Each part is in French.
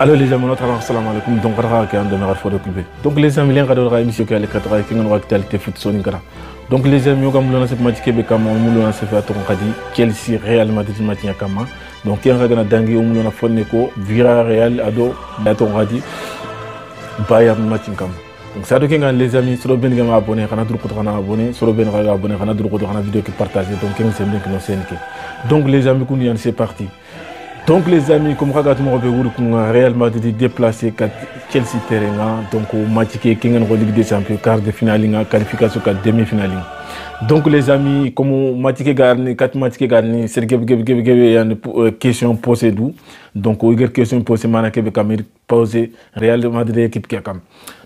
Alors les amis, salam alaikum. Donc les amis, donc les amis, Chelsea Real Madrid donc il y a un dangi Vira Real ado Bayern match donc ça donc les amis sur ben nga abonné kana dur ko kana abonné sur ben nga abonné kana dur ko kana vidéo qui partager donc les amis c'est parti. Donc les amis, comme regarde Real Madrid déplacé Chelsea terrain donc au match qui est Ligue des Champions quart de finale qualification quart demi-finale. Donc les amis, comme match qui gagne 4 matchs qui gagne c'est une question posée d'où donc il question posée manake be kamir poser Real Madrid équipe qui kam.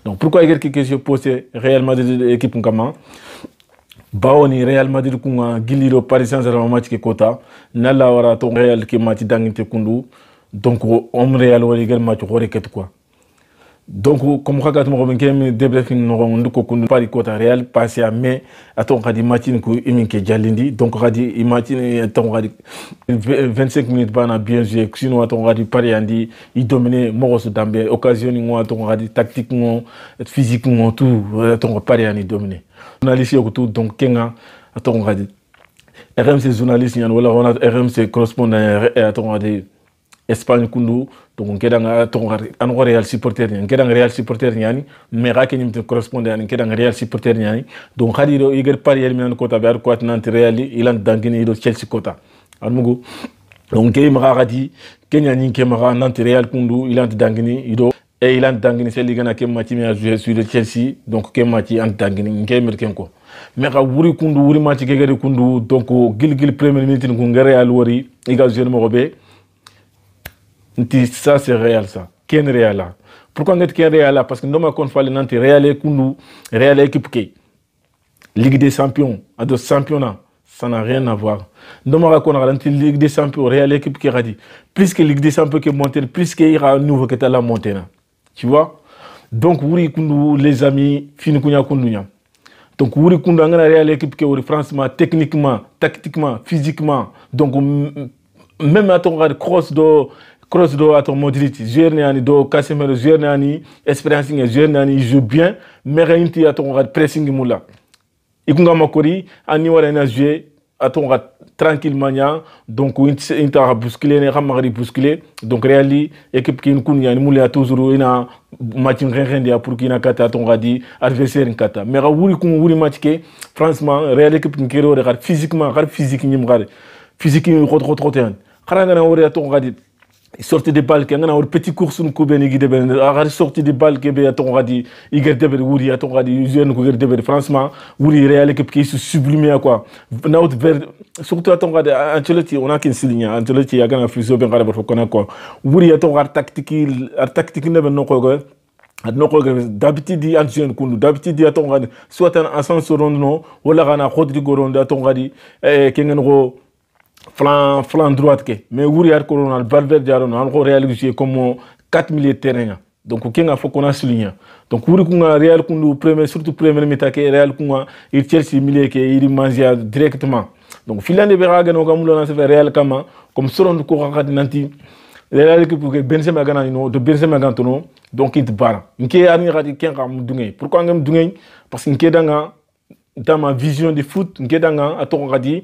Donc pourquoi il y a question posée Real Madrid équipe comment Baoni Real Madrid kunga giliro Paris Saint-Germain match ke kota nala wara to Real ke match danginte kundu donc om Real wali gel match hore ket quoi donc comme regarde mo ben kem debriefing no nduko kundu Paris kota Real passé à mai aton kadi match ko iminke jallindi donc kadi match aton kadi 25 minutes bana bien joué sinon aton kadi Paris andi il dominer Moros Dambe occasion ngo aton kadi tactique ngo physique ngo tout aton Paris andi dominer journaliste tout donc kenga aton kadi RMC journaliste yan wala on a RMC correspondant aton kadi Espagne kundu donc kedanga aton kadi an Real supporter yan kedanga Real supporter yani mais ra kenim correspondant yan kedanga Real supporter yani donc kadi do iger Paris elminan kota be ar ko atnante Real ilan dangini do Chelsea kota almugo donc kay ma kadi kenya ni ke ma nante Real kundu ilan dangini ido et il a dangini c'est ligana ke match mi a joué sur le Chelsea donc ke match en dangini ngé merken ko mais ka wuri kundu wuri match ke gari kundu donc gil première minute ko ngare al wori iga joué mo robé nti ça c'est réel ça ken réel là pourquoi nget ken réel là parce que ndoma kon fallait nanti réel kundu réel équipe ke Ligue des Champions à de championnat ça n'a rien à voir ndoma kon nanti Ligue des Champions réel équipe qui radi plus que Ligue des Champions que monter plus que ira nouveau que la montée. Tu vois? Donc, oui, les amis, fini kunya kundunya. Donc, oui, kundu angana Real équipe qui est franchement, techniquement, tactiquement, physiquement. Donc, même à ton cross do à ton Modric, Zerniani do Casemiro, Zerniani, expérience, Zerniani joue bien, mais rien à ton pressing moula. Ikunga makori, ani wala na jouer à ton tranquillement donc il a bousculé ne ramari bousculé donc réali équipe qui nous yani mouli toujours ina match rien pour qui na kata ton radi adversaire en kata mais wuri kun wuri match ke franchement réali équipe qui kero de physiquement physique ni mgare physique ni trop ten xara na wori ton radi sortie de balle qui ngana petit course ko ben gi de ben a sortie de balle ke be ton radi iger de wuri ton radi jeune ko de franchement wuri réal équipe qui se sublimer quoi naut vers surtout ton radi Ancelotti on a qu'une signe Ancelotti ya gana fuso ben ngara ko na quoi wuri ton radi tactique ne ben no ko d'habitude di ancien kundu d'habitude di ton radi soit un ascenseur non wala gana Rodrigo Ronda ton radi kengen ro flanc droite ke mais wuri ar corona Valverde jarono an ko réaliser comme 4 milieux de terrain donc kenga faut qu'on a souligné donc wuri kunga Real kundu premier surtout premier mi-temps ke Real kunga il Chelsea milieu ke il manger directement donc filande be raga no kamulo na se Real kama comme soron ko rakati nanti Real équipe que Benzema gana no de Benzema gantono donc il bara nke arni radi kenga mu dungay pourquoi ngam dungay parce que nke danga dans ma vision de foot nke danga aton radi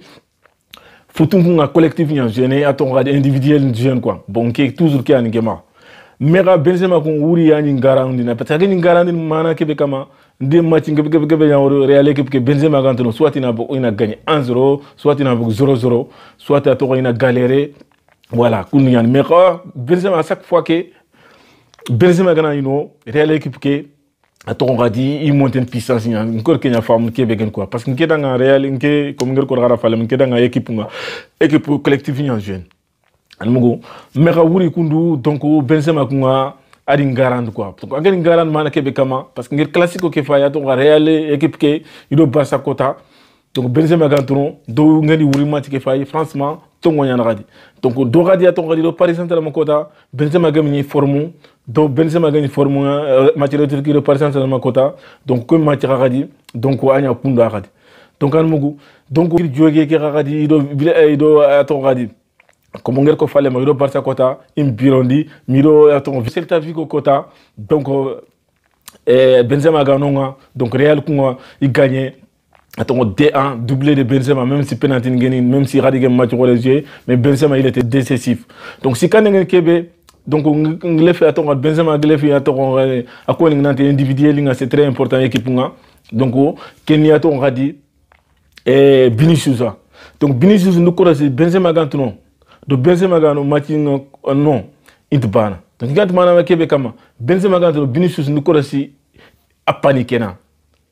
Foutunga collectif ni jeune à ton radio individuel jeune quoi bon qui toujours qui a ni gema mera Benzema ko wuri ya ni garandi na parce que ni garandi mana ke be kama de match ngebe ya Real équipe que Benzema gantono soit ina bo ina gagné 1-0 soit ina bo 0-0 soit à to ina galéré voilà kunyan mera Benzema à chaque fois que Benzema gana ino Real équipe que à ton radi il monte une puissance encore qu'il y a femme qui est quoi parce que qui est dans un réel qui comme ngel ko rara fale qui est dans équipe collective ni en jeune almugo mais wuri kundu donc Benzema kunga adi garant quoi donc ngel garant mana kebe kama parce que ngel classique ke fa ya ton réel équipe ke ido Barça kota donc Benzema gantono do ngeli wuri match ke fa franchement tongo nyana radi donc do radi aton radi do Paris Saint-Germain kota Benzema gamni formu do Benzema gagné forme match de qui le Paris Saint-Germain kota donc comme match radi donc anya kundu radi donc an mugu donc il jogue ke radi do aton radi comme on fallait miro Barça kota imbirondi miro aton Celta Vigo kota donc Benzema ganonga donc Real kunga il gagnait attends D1 doublé de Benzema même si penalty ngeni même si Radigan match relégé mais Benzema il était décisif donc si quand ngeen kebe donc on fait attends Benzema fait attends à quoi ngante individuel c'est très important équipe nga donc Kenya attends Radi et Vinicius donc Vinicius nous connaissons Benzema gantono do Benzema gano match non intbana donc gant mana kebe kama Benzema gantono Vinicius nous connaissons a paniqué na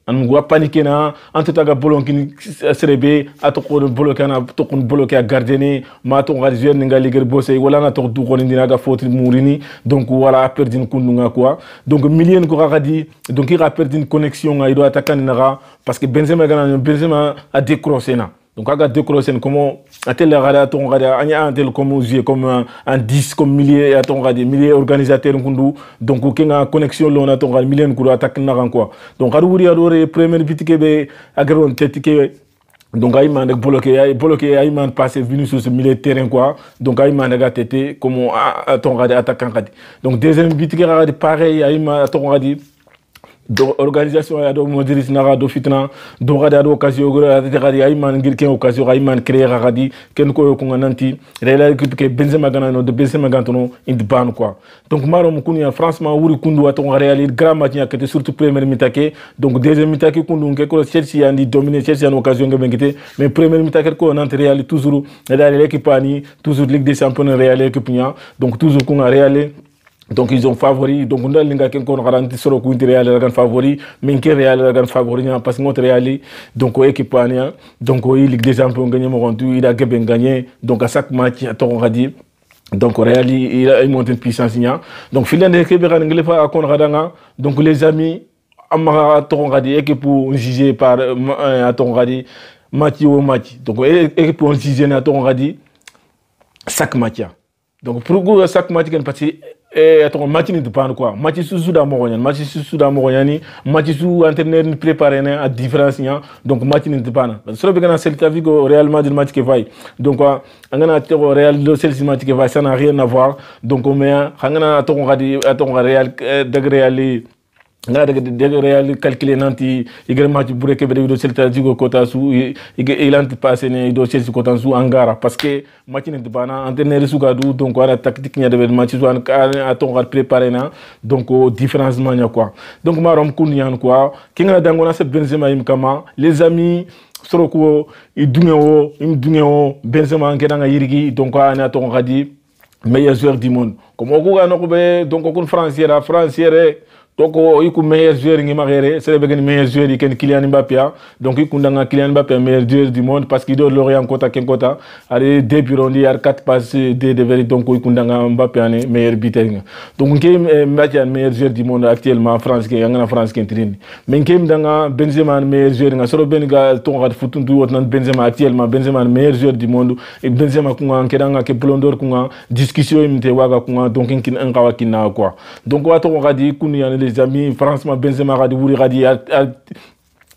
an paniqué na antata bolon kini serebe atoko bloqué na tokon bloqué a gardien ma to ngal joueur nga ligue bossé wala na to du ko ndina ga faute mourini donc wala perdu kundunga quoi donc million ko radi donc il a perdu une connexion il doit attaquer na parce que Benzema a décroché na donc aga décroché comment atel la ton rada anya tel comme jouer comme un 10 comme millier à ton radi millier organisateur kundu donc kenga connexion lo na ton radi million ko attaque na quoi donc adu wuri adore première bitike be agron tetike donc Aïman bloqué Aïman passé venu sur ce milieu de terrain quoi donc Aïman a tété comme à ton radi attaquant radi donc deuxième bitike radi pareil Aïman à ton radi do organisation ya do Modric nara do fitna do gada do occasion gadi ayman ngir ken occasion ayman créer gadi ken ko ko nanti Real équipe ke Benzema gana no de Benzema gantono indi ban quoi donc maro mo kunya franchement wuri kundu wato Real grand match yakete surtout première mi-temps donc deuxième mi-temps kundu ke ko Chelsea andi dominer Chelsea en occasion ngabengete mais première mi-temps ko nanti Real toujours Real l'équipe ani toujours Ligue des Champions Real équipe nya donc toujours ko Real donc ils ont favori donc on a linga ken ko garanti soro ko Real la favori mais que Real la favori parce que notre Real donc équipe ania donc il Ligue des Champions gagné mo il a gagné donc à chaque match à ton radi donc Real il a monté une puissance nia donc filande ke be ngale fa akon radanga donc les amis amara ton radi équipe pour juger par à ton radi match au match donc équipe pour juger à ton radi chaque match donc pour chaque match kan parce attends match ni dépend quoi match sous da mogoyan match sous da mogonyani match sous entraîneur ni préparer na à différence nya donc match ni dépend so be gana Celta Vigo Real Madrid match que vai donc ngana to Real do Chelsea match que vai ça n'a rien à voir donc mais ngana to attends Real de Real nga de Real calculer nanti igre match bu rek be do Celta Vigo kota su il ant passé ne do Chelsea kota su angara parce que match ne bana entraîneur su gadu donc ala tactique nya de match su an aton préparer na donc différence mania quoi donc marom kunyan quoi kinga dangona se Benzema im kama les amis soroko idungeo Benzema ngena yirigi donc ana aton gadi meilleur joueur du monde comme on ga no be donc on français donc il est meilleur joueur qui m'a c'est le meilleur joueur qui est Kylian Mbappé donc il est Kylian Mbappé meilleur joueur du monde parce qu'il doit l'Orient kota ken kota allez deux burondi ar 4 passes de donc il est Mbappé meilleur buteur donc il est meilleur joueur du monde actuellement France qui est France qui est mais il est Benzema meilleur joueur sur Benga ton rat foot Benzema actuellement Benzema meilleur joueur du monde et Benzema kunga kedanga ke blondor kunga discussion imte waga kunga donc il est un kina quoi donc wato ngadi kunu les amis franchement Benzema radi wuri radi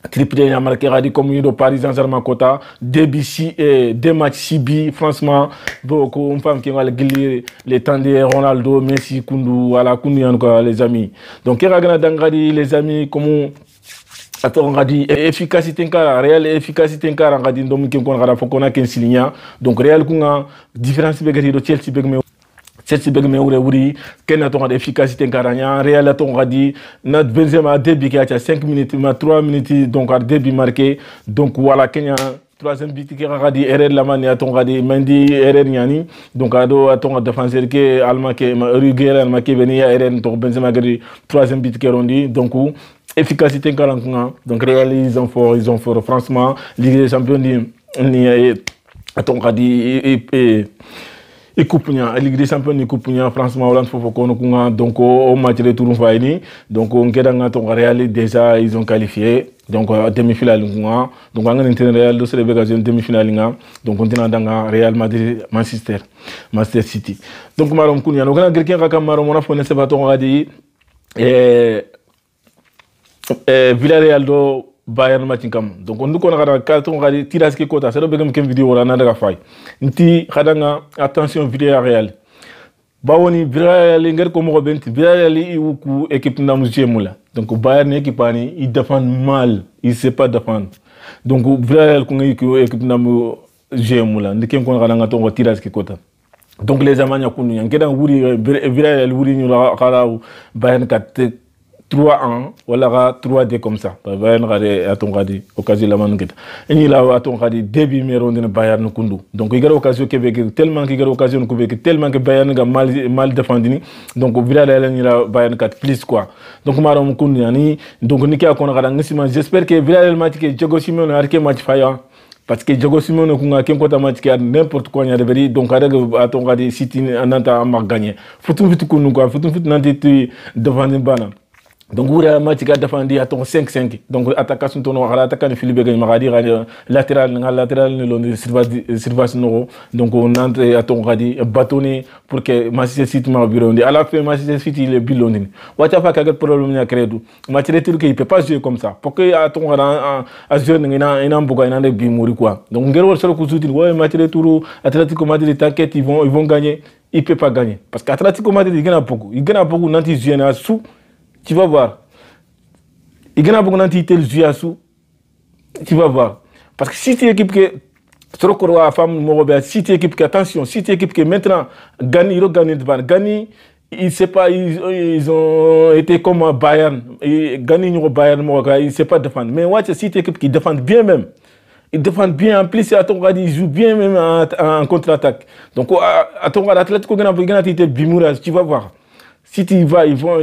triplé a marqué radi comme il do Paris Saint-Germain kota deux matchs CB franchement beaucoup on femme qui va les temps de Ronaldo Messi Kundu voilà Kundu encore les amis donc iragana dangadi les amis comment attends radi efficacité nkara réelle efficacité nkara radi ndomu ken kon rada fokona ken silinya donc réel kunga différence be gati do Chelsea be Chelsea beg me wuri ken aton de efficacité garanya Real aton radi na Benzema début qui a 5 minutes ma 3 minutes donc début marqué donc voilà Kenya troisième but qui radi erreur la mani aton radi Mendy erreur nyani donc ado aton défenseur qui allemand qui Rudiger allemand qui venu erreur donc Benzema gadi troisième but qui rondi donc efficacité garanya donc Real ils ont fort franchement Ligue des Champions ni aton radi et coupunya Ligue des Champions ni coupunya franchement Hollande fofo kono kunga donc au match retour faini donc on kedanga ton Real déjà ils ont qualifié donc demi-finale kunga donc on a Real do célébrer occasion demi-finale nga donc on tena danga Real Madrid Manchester City donc marom kunya no kana quelqu'un ka marom on a fone se baton radi Villarreal do Bayern match kam donc on ko na carton ngari tirage ke kota c'est begam kem vidéo la na daga fay nti khadanga attention vidéo réel bawoni Villarreal nger ko mo benti Villarreal i wuku équipe na mujemula donc Bayern équipe ani il défend mal il sait pas défendre donc Villarreal ko ngi ko équipe na mujemula ndikem ko khadanga to tirage ke kota donc les amanya kunu ngeda wuri Villarreal wuri ñu la kharaw Bayern 3-1 wala 3-2 comme ça Bayern gade aton gadi occasion la man ngeta ni la aton gadi début meron de Bayern kundu donc il y a occasion que tellement qu'il y a occasion que tellement que Bayern ga mal défendu donc Villarreal ni la Bayern 4 plus quoi donc marom kundu yani donc ni ka kono gada ngisima j'espère que Villarreal match que Diego Simeone arke match faya parce que Diego Simeone ko nga ken ko ta match que n'importe quoi nya deveri donc ada aton gadi City ananta ma gagner futu kunu quoi futu nanti devant bana donc vous avez match qui a défendu à ton 5-5 donc attaquant ton noir attaquant Philippe Gagne Maradi latéral le service noro donc on entre à ton radi bâtonné pour que Manchester City m'a birondi à la fin Manchester City il est bilondi wacha fa kagat problème ya crédo match retour qu'il peut pas jouer comme ça pour que à ton à jouer ina mboka ina de bimuri quoi donc ngero solo ko zouti ouais match retour Atlético Madrid t'inquiète ils vont gagner il peut pas gagner parce qu'Atlético Madrid il gagne beaucoup nanti jouer na sous. Tu vas voir. Il y a beaucoup de tu vas voir. Parce que si tu es équipe que si tu es équipe que attention, si tu es équipe que maintenant gagne, ils ont gagné devant. Gagné, il sait pas, ils ont été comme Bayern. Gagné Bayern, ils ne savent pas défendre. Mais ouais, si tu es équipe qui défend bien même. Ils défendent bien, en plus, ils jouent bien même en contre-attaque. Donc, à ton Atlético, tu vas voir. Si tu y vas, ils vont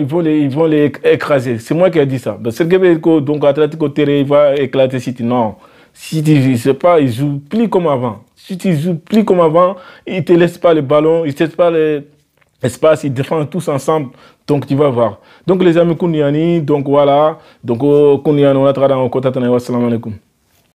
les écraser. C'est moi qui ai dit ça. Donc, Atlético Terre, il va éclater City. Non. City, je ne sais pas, ils jouent plus comme avant. Si tu joues plus comme avant, ils ne te laissent pas le ballon, ils ne te laissent pas l'espace, ils défendent tous ensemble. Donc, tu vas voir. Donc, les amis Kouniani, donc voilà. Donc, Kouniani, on a travaillé en contact. Assalamu alaikum.